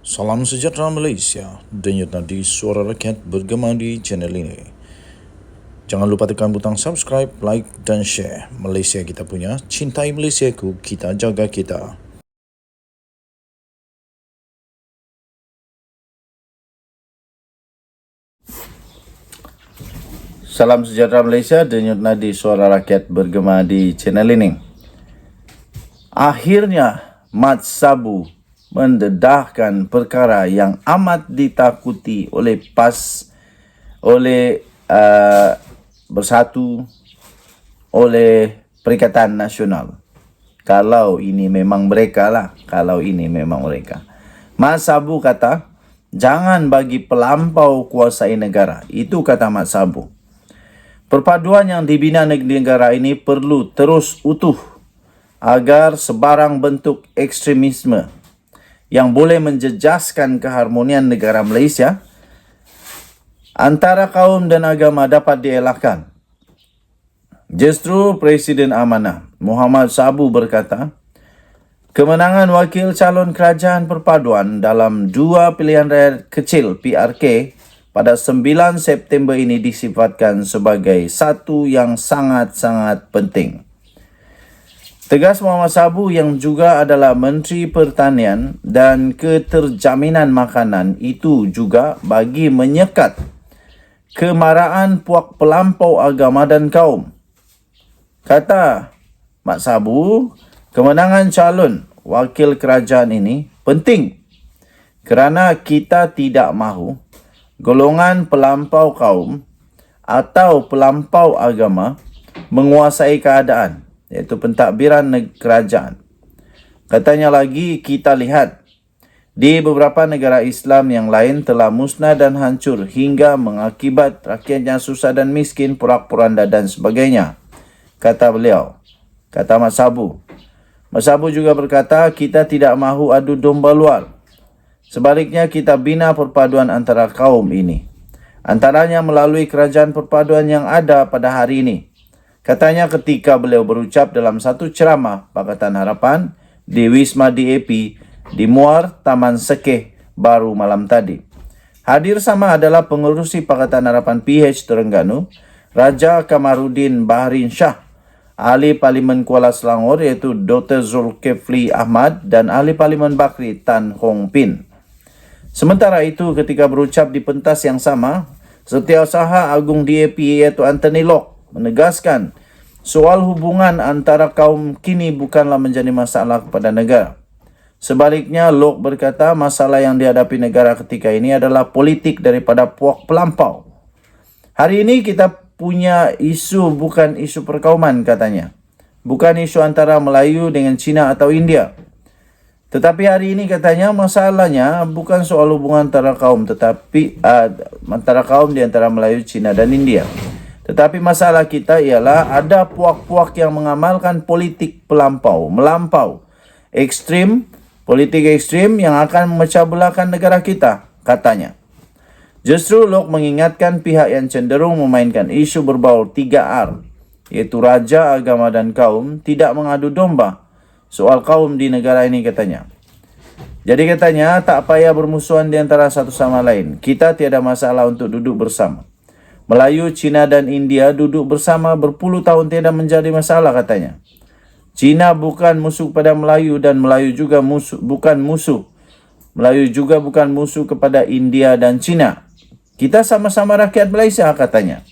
Salam sejahtera Malaysia, denyut nadi suara rakyat bergema di channel ini. Jangan lupa tekan butang subscribe, like dan share. Malaysia kita punya, cintai Malaysiaku, kita jaga kita. Salam sejahtera Malaysia, denyut nadi suara rakyat bergema di channel ini. Akhirnya Mat Sabu mendedahkan perkara yang amat ditakuti oleh Bersatu, oleh Perikatan Nasional. Kalau ini memang mereka. Mat Sabu kata, jangan bagi pelampau kuasai negara. Itu kata Mat Sabu. Perpaduan yang dibina negara ini perlu terus utuh agar sebarang bentuk ekstremisme yang boleh menjejaskan keharmonian negara Malaysia antara kaum dan agama dapat dielakkan. Justru Presiden Amanah Muhammad Sabu berkata, kemenangan wakil calon kerajaan perpaduan dalam dua pilihan raya kecil PRK pada 9 September ini disifatkan sebagai satu yang sangat-sangat penting. Tegas Muhammad Sabu yang juga adalah Menteri Pertanian dan Keterjaminan Makanan itu juga bagi menyekat kemarahan puak pelampau agama dan kaum. Kata Mat Sabu, kemenangan calon wakil kerajaan ini penting kerana kita tidak mahu golongan pelampau kaum atau pelampau agama menguasai keadaan, iaitu pentadbiran kerajaan. Katanya lagi, kita lihat di beberapa negara Islam yang lain telah musnah dan hancur hingga mengakibat rakyatnya susah dan miskin, porak-poranda dan sebagainya. Kata beliau, kata Mat Sabu. Mat Sabu juga berkata, kita tidak mahu adu domba luar. Sebaliknya kita bina perpaduan antara kaum ini. Antaranya melalui kerajaan perpaduan yang ada pada hari ini. Katanya ketika beliau berucap dalam satu ceramah Pakatan Harapan di Wisma DAP di Muar, Taman Sekeh baru malam tadi. Hadir sama adalah pengerusi Pakatan Harapan PH Terengganu, Raja Kamarudin Bahrin Shah, Ahli Parlimen Kuala Selangor iaitu Dr. Zulkifli Ahmad dan Ahli Parlimen Bakri Tan Hong Pin. Sementara itu, ketika berucap di pentas yang sama, Setiausaha Agung DAP iaitu Anthony Locke menegaskan soal hubungan antara kaum kini bukanlah menjadi masalah kepada negara. Sebaliknya, Locke berkata masalah yang dihadapi negara ketika ini adalah politik daripada puak pelampau. Hari ini kita punya isu bukan isu perkauman, katanya. Bukan isu antara Melayu dengan Cina atau India. Tetapi hari ini katanya masalahnya bukan soal hubungan antara kaum, tetapi antara kaum di antara Melayu, Cina dan India. Tetapi masalah kita ialah ada puak-puak yang mengamalkan politik melampau, ekstrim, politik ekstrim yang akan memecah belahkan negara kita, katanya. Justru Locke mengingatkan pihak yang cenderung memainkan isu berbau 3R, iaitu raja, agama dan kaum, tidak mengadu domba soal kaum di negara ini, katanya. Jadi katanya, tak payah bermusuhan di antara satu sama lain. Kita tiada masalah untuk duduk bersama. Melayu, Cina dan India duduk bersama berpuluh tahun tiada menjadi masalah, katanya. Cina bukan musuh kepada Melayu dan Melayu juga bukan musuh. Melayu juga bukan musuh kepada India dan Cina. Kita sama-sama rakyat Malaysia, katanya.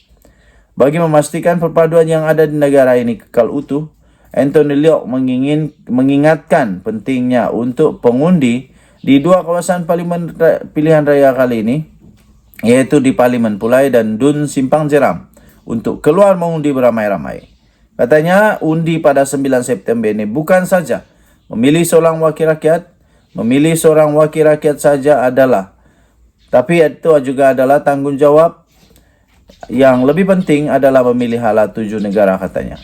Bagi memastikan perpaduan yang ada di negara ini kekal utuh, Anthony Locke mengingatkan pentingnya untuk pengundi di dua kawasan parlimen pilihan raya kali ini, iaitu di Parlimen Pulai dan Dun Simpang Jeram, untuk keluar mengundi beramai-ramai. Katanya, undi pada 9 September ini bukan saja memilih seorang wakil rakyat saja adalah, tapi itu juga adalah tanggungjawab yang lebih penting adalah memilih hala 7 negara, katanya.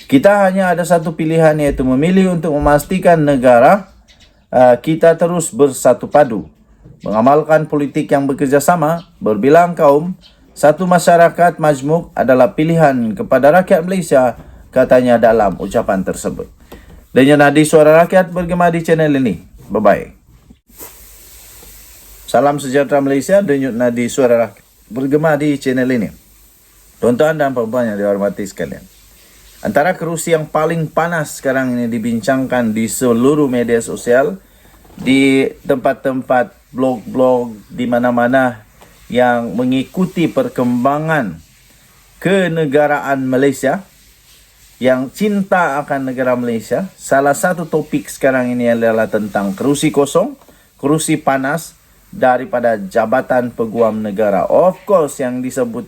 Kita hanya ada satu pilihan, yaitu memilih untuk memastikan negara kita terus bersatu padu, mengamalkan politik yang bekerjasama, berbilang kaum, satu masyarakat majmuk adalah pilihan kepada rakyat Malaysia, katanya dalam ucapan tersebut. Dan nadi suara rakyat bergema di channel ini. Bye-bye. Salam sejahtera Malaysia, denyut nadi suara rakyat bergema di channel ini. Tuan-tuan dan puan-puan yang dihormati sekalian. Antara kerusi yang paling panas sekarang ini dibincangkan di seluruh media sosial, di tempat-tempat blog-blog di mana-mana yang mengikuti perkembangan kenegaraan Malaysia, yang cinta akan negara Malaysia. Salah satu topik sekarang ini adalah tentang kerusi kosong, kerusi panas daripada Jabatan Peguam Negara. Of course, yang disebut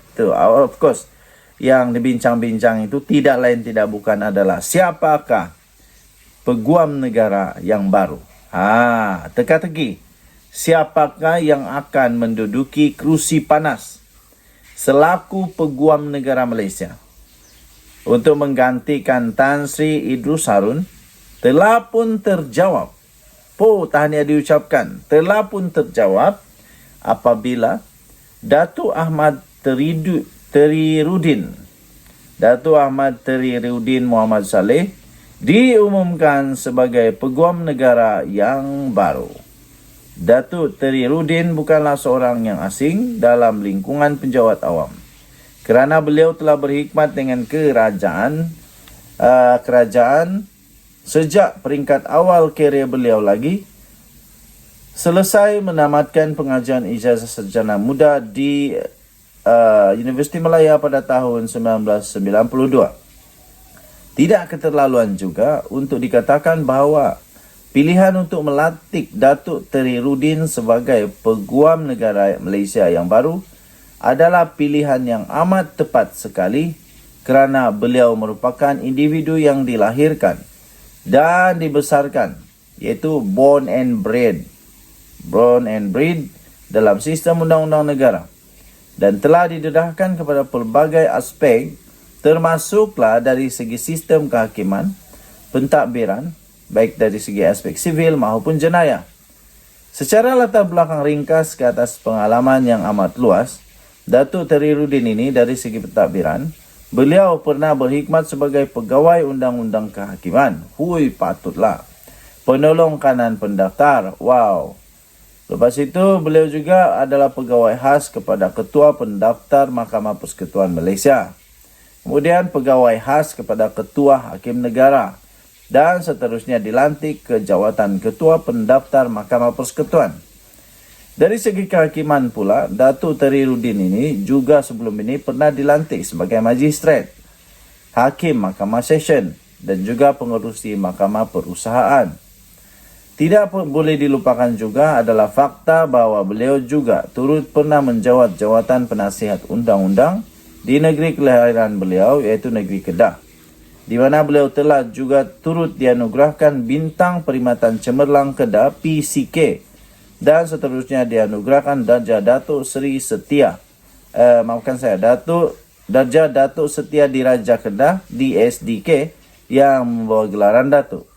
yang dibincang-bincang itu tidak lain tidak bukan adalah siapakah Peguam Negara yang baru. Teka-teki, siapakah yang akan menduduki kerusi panas selaku Peguam Negara Malaysia untuk menggantikan Tan Sri Idrus Harun? Telah pun terjawab. Tahniah diucapkan. Telah pun terjawab apabila Datuk Ahmad Teriruddin Muhammad Saleh diumumkan sebagai Peguam Negara yang baru. Datuk Teriruddin bukanlah seorang yang asing dalam lingkungan penjawat awam, kerana beliau telah berkhidmat dengan kerajaan sejak peringkat awal kerjaya beliau lagi. Selesai menamatkan pengajian ijazah sarjana muda di Universiti Malaya pada tahun 1992. Tidak keterlaluan juga untuk dikatakan bahawa pilihan untuk melantik Datuk Teriruddin sebagai Peguam Negara Malaysia yang baru adalah pilihan yang amat tepat sekali, kerana beliau merupakan individu yang dilahirkan dan dibesarkan, iaitu born and bred dalam sistem undang-undang negara, dan telah didedahkan kepada pelbagai aspek, termasuklah dari segi sistem kehakiman, pentadbiran, baik dari segi aspek sivil maupun jenayah. Secara latar belakang ringkas ke atas pengalaman yang amat luas, Datuk Teriruddin ini dari segi pentadbiran, beliau pernah berkhidmat sebagai pegawai undang-undang kehakiman. Patutlah. Penolong kanan pendaftar. Wow. Lepas itu, beliau juga adalah pegawai khas kepada Ketua Pendaftar Mahkamah Persekutuan Malaysia. Kemudian pegawai khas kepada Ketua Hakim Negara. Dan seterusnya dilantik ke jawatan Ketua Pendaftar Mahkamah Persekutuan. Dari segi kehakiman pula, Datuk Teriruddin ini juga sebelum ini pernah dilantik sebagai magistrat, hakim Mahkamah Session dan juga pengerusi Mahkamah Perusahaan. Tidak boleh dilupakan juga adalah fakta bahawa beliau juga turut pernah menjawat jawatan penasihat undang-undang di negeri kelahiran beliau, iaitu negeri Kedah, di mana beliau telah juga turut dianugerahkan Bintang Perkhidmatan Cemerlang Kedah PCK, dan seterusnya dianugerahkan darjah Datuk Seri Setia. Darjah Datuk Setia Diraja Kedah DSDK yang membawa gelaran Datuk.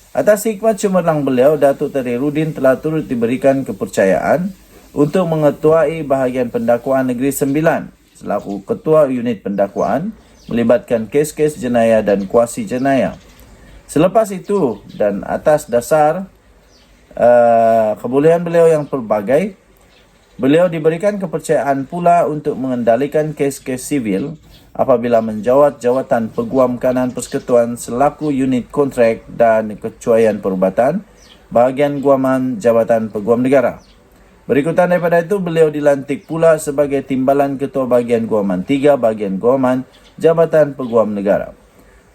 Atas hikmat cemerlang beliau, Datuk Teriruddin telah turut diberikan kepercayaan untuk mengetuai bahagian pendakwaan Negeri Sembilan selaku Ketua Unit Pendakwaan melibatkan kes-kes jenayah dan kuasi jenayah. Selepas itu dan atas dasar kebolehan beliau yang pelbagai, beliau diberikan kepercayaan pula untuk mengendalikan kes-kes sivil apabila menjawat jawatan Peguam Kanan Persekutuan selaku unit kontrak dan kecuaian perubatan bahagian guaman Jabatan Peguam Negara. Berikutan daripada itu, beliau dilantik pula sebagai Timbalan Ketua Bahagian Guaman 3 Bahagian Guaman Jabatan Peguam Negara.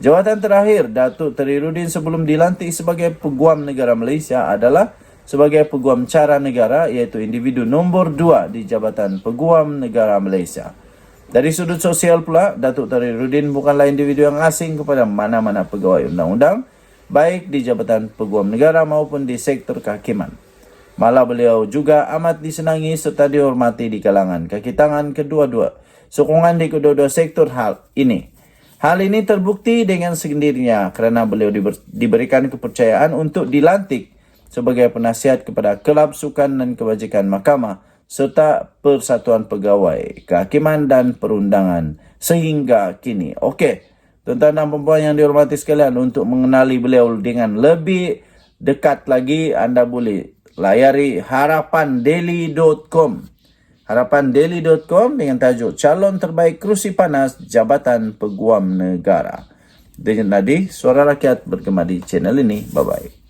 Jawatan terakhir Datuk Teriruddin sebelum dilantik sebagai Peguam Negara Malaysia adalah sebagai Peguam Cara Negara, iaitu individu nombor 2 di Jabatan Peguam Negara Malaysia. Dari sudut sosial pula, Datuk Teriruddin bukanlah individu yang asing kepada mana-mana pegawai undang-undang, baik di Jabatan Peguam Negara maupun di sektor kehakiman. Malah beliau juga amat disenangi serta dihormati di kalangan kaki tangan kedua-dua, sokongan di kedua-dua sektor hal ini. Hal ini terbukti dengan sendirinya kerana beliau diberikan kepercayaan untuk dilantik sebagai penasihat kepada Kelab Sukan dan Kebajikan Mahkamah serta Persatuan Pegawai Kehakiman dan Perundangan sehingga kini. Okey, tuan-tuan dan puan yang dihormati sekalian, untuk mengenali beliau dengan lebih dekat lagi, anda boleh layari harapandaily.com. Harapandaily.com dengan tajuk Calon Terbaik Kerusi Panas Jabatan Peguam Negara. Denyut nadi suara rakyat bergema di channel ini. Bye-bye.